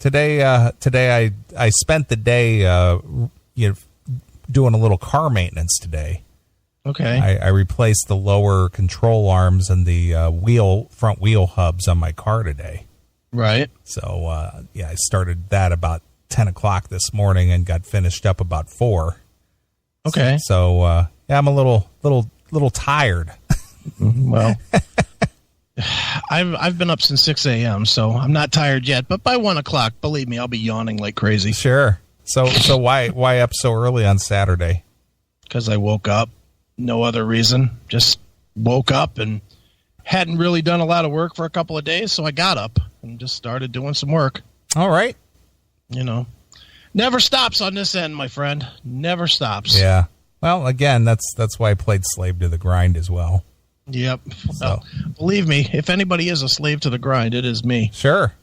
Today I spent the day doing a little car maintenance today. Okay. I replaced the lower control arms and the front wheel hubs on my car today. Right. So I started that about 10 o'clock this morning and got finished up about 4. Okay. So I'm a little tired. Well, I've been up since 6 a.m., so I'm not tired yet. But by 1 o'clock, believe me, I'll be yawning like crazy. Sure. So why up so early on Saturday? Because I woke up. No other reason. Just woke up and hadn't really done a lot of work for a couple of days, so I got up and just started doing some work. All right. Never stops on this end, my friend. Never stops. Yeah. Well, again, that's why I played Slave to the Grind as well. Yep. Well, believe me, if anybody is a slave to the grind, it is me. Sure.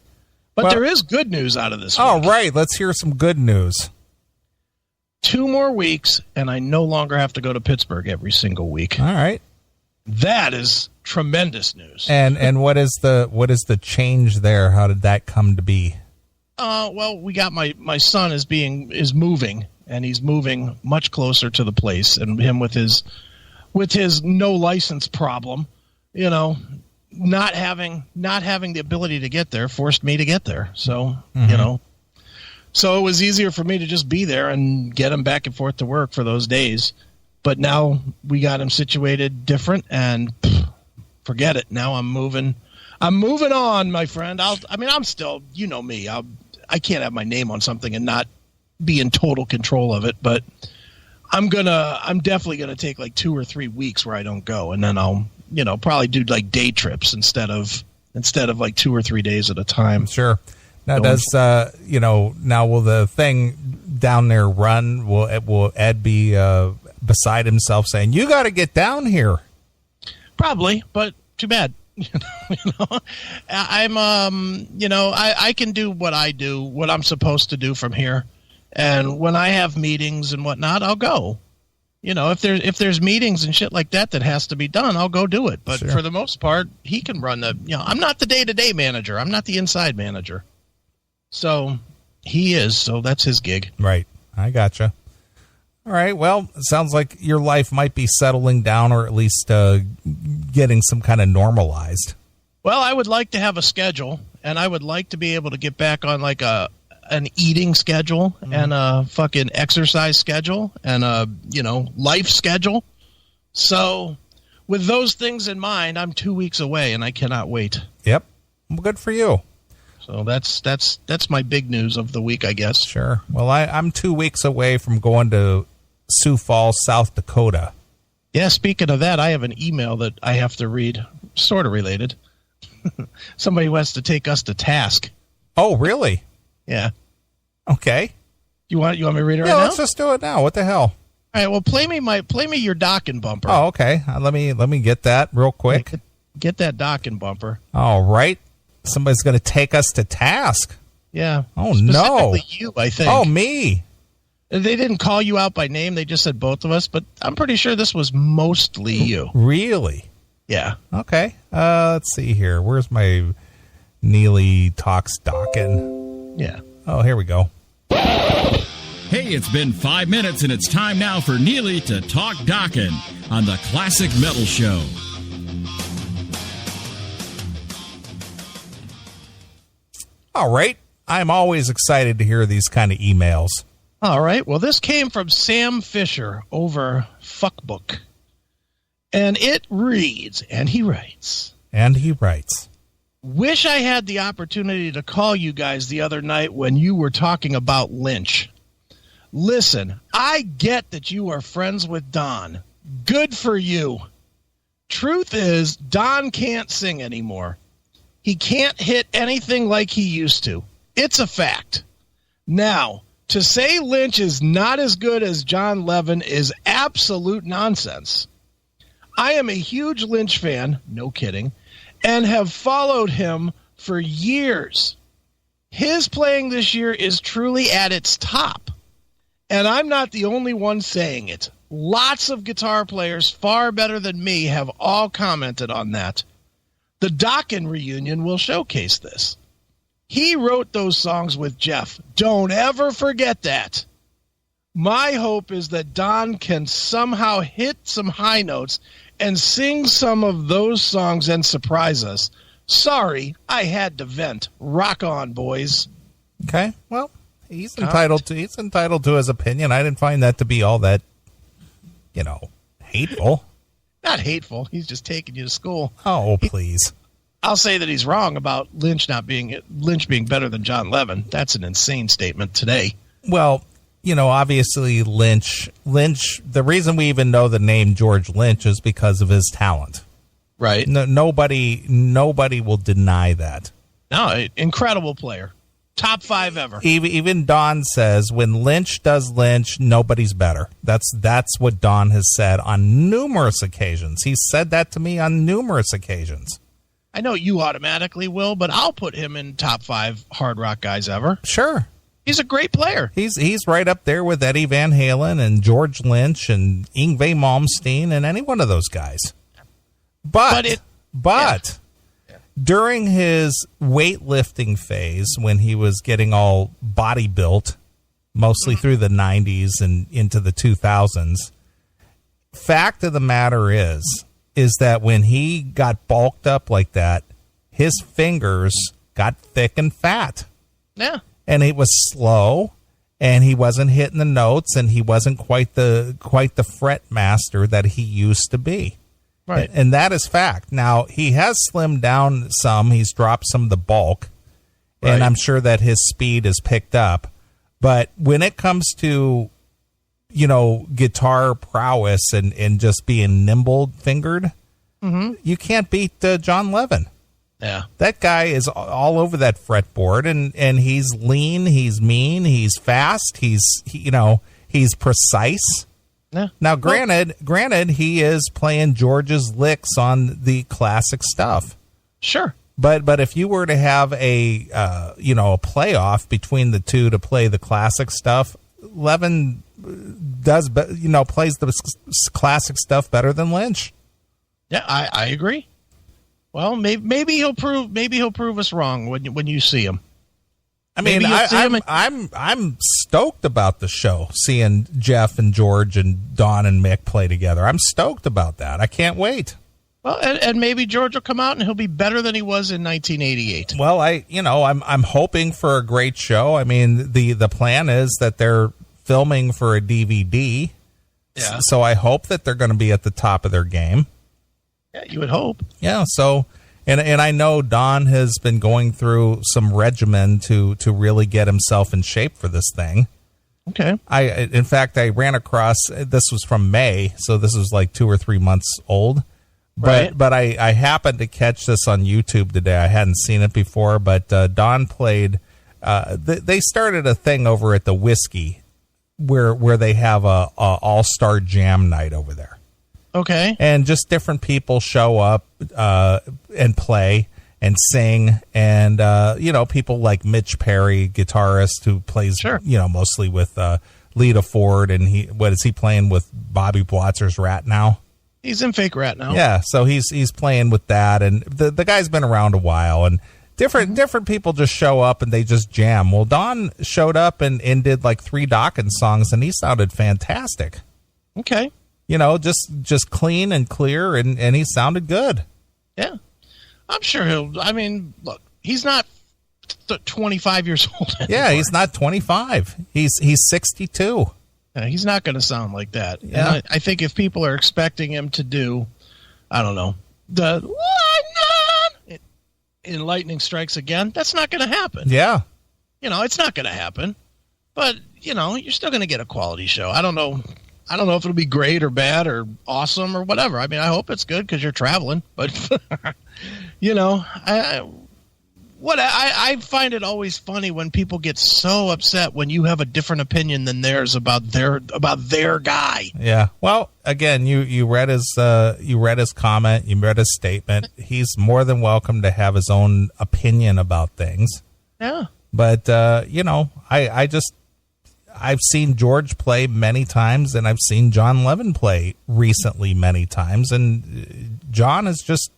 But there is good news out of this week. Oh, right. Let's hear some good news. 2 more weeks, and I no longer have to go to Pittsburgh every single week. All right. That is tremendous news. And what is the change there? How did that come to be? Well, we got my son is moving, and he's moving much closer to the place, and him with his no license problem, not having the ability to get there forced me to get there. So, so it was easier for me to just be there and get him back and forth to work for those days. But now we got him situated different, and forget it. Now I'm moving on, my friend. I'm still, me. I can't have my name on something and not be in total control of it, but I'm definitely gonna take like 2 or 3 weeks where I don't go, and then I'll probably do like day trips instead of like 2 or 3 days at a time. Sure. Now now will the thing down there run? Will Ed be beside himself saying, "You got to get down here"? Probably, but too bad. I'm I can do what I do, what I'm supposed to do from here. And when I have meetings and whatnot, I'll go. If there's meetings and shit like that has to be done, I'll go do it. But sure. For the most part, he can run I'm not the day-to-day manager. I'm not the inside manager. So he is. So that's his gig. Right. I gotcha. All right. Well, it sounds like your life might be settling down, or at least getting some kind of normalized. Well, I would like to have a schedule, and I would like to be able to get back on like an eating schedule and a fucking exercise schedule and a life schedule. So with those things in mind, I'm 2 weeks away, and I cannot wait. Yep. Well, good for you. So that's my big news of the week, I guess. Sure. Well, I'm 2 weeks away from going to Sioux Falls, South Dakota. Yeah, speaking of that, I have an email that I have to read, sort of related. Somebody wants to take us to task. Oh, really? Yeah. Okay. You want me to read it right now? Yeah, let's just do it now. What the hell? All right, well, play me your docking bumper. Oh, okay. Let me get that real quick. Get that docking bumper. All right. Somebody's going to take us to task. Yeah. Oh, Specifically no. you, I think. Oh, me. They didn't call you out by name. They just said both of us, but I'm pretty sure this was mostly you. Really? Yeah. Okay. Let's see here. Where's my Neeley Talks Docking? Yeah. Oh, here we go. Hey, it's been 5 minutes, and it's time now for Neeley to Talk Docking on the Classic Metal Show. All right. I'm always excited to hear these kind of emails. All right. Well, this came from Sam Fisher over Fuckbook. And it reads, and he writes. Wish I had the opportunity to call you guys the other night when you were talking about Lynch. Listen, I get that you are friends with Don. Good for you. Truth is, Don can't sing anymore. He can't hit anything like he used to. It's a fact. Now, to say Lynch is not as good as John Levin is absolute nonsense. I am a huge Lynch fan, no kidding, and have followed him for years. His playing this year is truly at its top. And I'm not the only one saying it. Lots of guitar players far better than me have all commented on that. The Dokken reunion will showcase this. He wrote those songs with Jeff. Don't ever forget that. My hope is that Don can somehow hit some high notes and sing some of those songs and surprise us. Sorry, I had to vent. Rock on, boys. Okay, well, he's entitled to his opinion. I didn't find that to be all that, hateful. Not hateful. He's just taking you to school. Oh, please. I'll say that he's wrong about Lynch being better than John Levin. That's an insane statement today. Well, obviously Lynch, the reason we even know the name George Lynch is because of his talent. Right. No, nobody will deny that. No, incredible player. Top 5 ever. Even Don says when Lynch does Lynch, nobody's better. That's what Don has said on numerous occasions. He's said that to me on numerous occasions. I know you automatically will, but I'll put him in top 5 hard rock guys ever. Sure. He's a great player. He's right up there with Eddie Van Halen and George Lynch and Yngwie Malmsteen and any one of those guys. But during his weightlifting phase, when he was getting all body built, mostly through the 90s and into the 2000s, fact of the matter is that when he got bulked up like that, his fingers got thick and fat. Yeah. And it was slow, and he wasn't hitting the notes, and he wasn't quite the fret master that he used to be. Right. And that is fact. Now, he has slimmed down some. He's dropped some of the bulk, and right. I'm sure that his speed is picked up. But when it comes to, guitar prowess and just being nimble-fingered, you can't beat John Levin. Yeah. That guy is all over that fretboard, and he's lean, he's mean, he's fast, he's precise. Yeah. Now, granted, he is playing George's licks on the classic stuff. Sure. But if you were to have a playoff between the two to play the classic stuff, Levin plays the classic stuff better than Lynch. Yeah, I agree. Well, maybe he'll prove us wrong when you see him. I mean, I'm stoked about the show, seeing Jeff and George and Don and Mick play together. I'm stoked about that. I can't wait. Well, and maybe George will come out and he'll be better than he was in 1988. Well, I'm hoping for a great show. I mean, the plan is that they're filming for a DVD. Yeah. So I hope that they're going to be at the top of their game. Yeah, you would hope. Yeah, so and I know Don has been going through some regimen to really get himself in shape for this thing. Okay. In fact, I ran across, this was from May, so this was like 2 or 3 months old. But I happened to catch this on YouTube today. I hadn't seen it before, but Don played, they started a thing over at the Whiskey where they have a all-star jam night over there. Okay. And just different people show up and play and sing. And, people like Mitch Perry, guitarist who plays, sure. Mostly with Lita Ford. And is he playing with Bobby Blotzer's Rat now? He's in Fake Rat now. Yeah, so he's playing with that. And the guy's been around a while. And different people just show up and they just jam. Well, Don showed up and did like 3 Dawkins songs, and he sounded fantastic. Okay. Just clean and clear, and he sounded good. Yeah. I'm sure look, he's not 25 years old anymore. Yeah, he's not 25. He's 62. Yeah, he's not going to sound like that. Yeah. And I think if people are expecting him to do, I don't know, in Lightning Strikes Again, that's not going to happen. Yeah. It's not going to happen. But, you're still going to get a quality show. I don't know if it'll be great or bad or awesome or whatever. I mean, I hope it's good because you're traveling. But, I find it always funny when people get so upset when you have a different opinion than theirs about their guy. Yeah. Well, again, you read his comment, you read his statement. He's more than welcome to have his own opinion about things. Yeah. But I've seen George play many times, and I've seen John Levin play recently many times, and John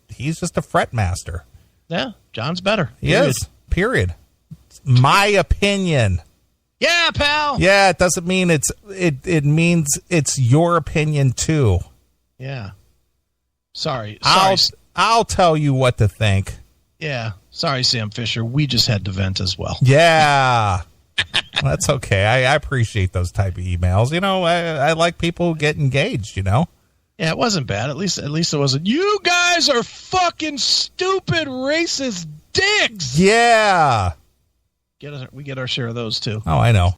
he's just a fret master. Yeah, John's better. He is. Period. my opinion. Yeah, pal. Yeah, it doesn't mean it means it's your opinion too. Yeah. Sorry. I'll tell you what to think. Yeah. Sorry, Sam Fisher. We just had to vent as well. Yeah. That's okay. I appreciate those type of emails. You know, I like people who get engaged, you know? Yeah, it wasn't bad. At least it wasn't. You guys are fucking stupid, racist dicks. Yeah. We get our share of those too. Oh, I know.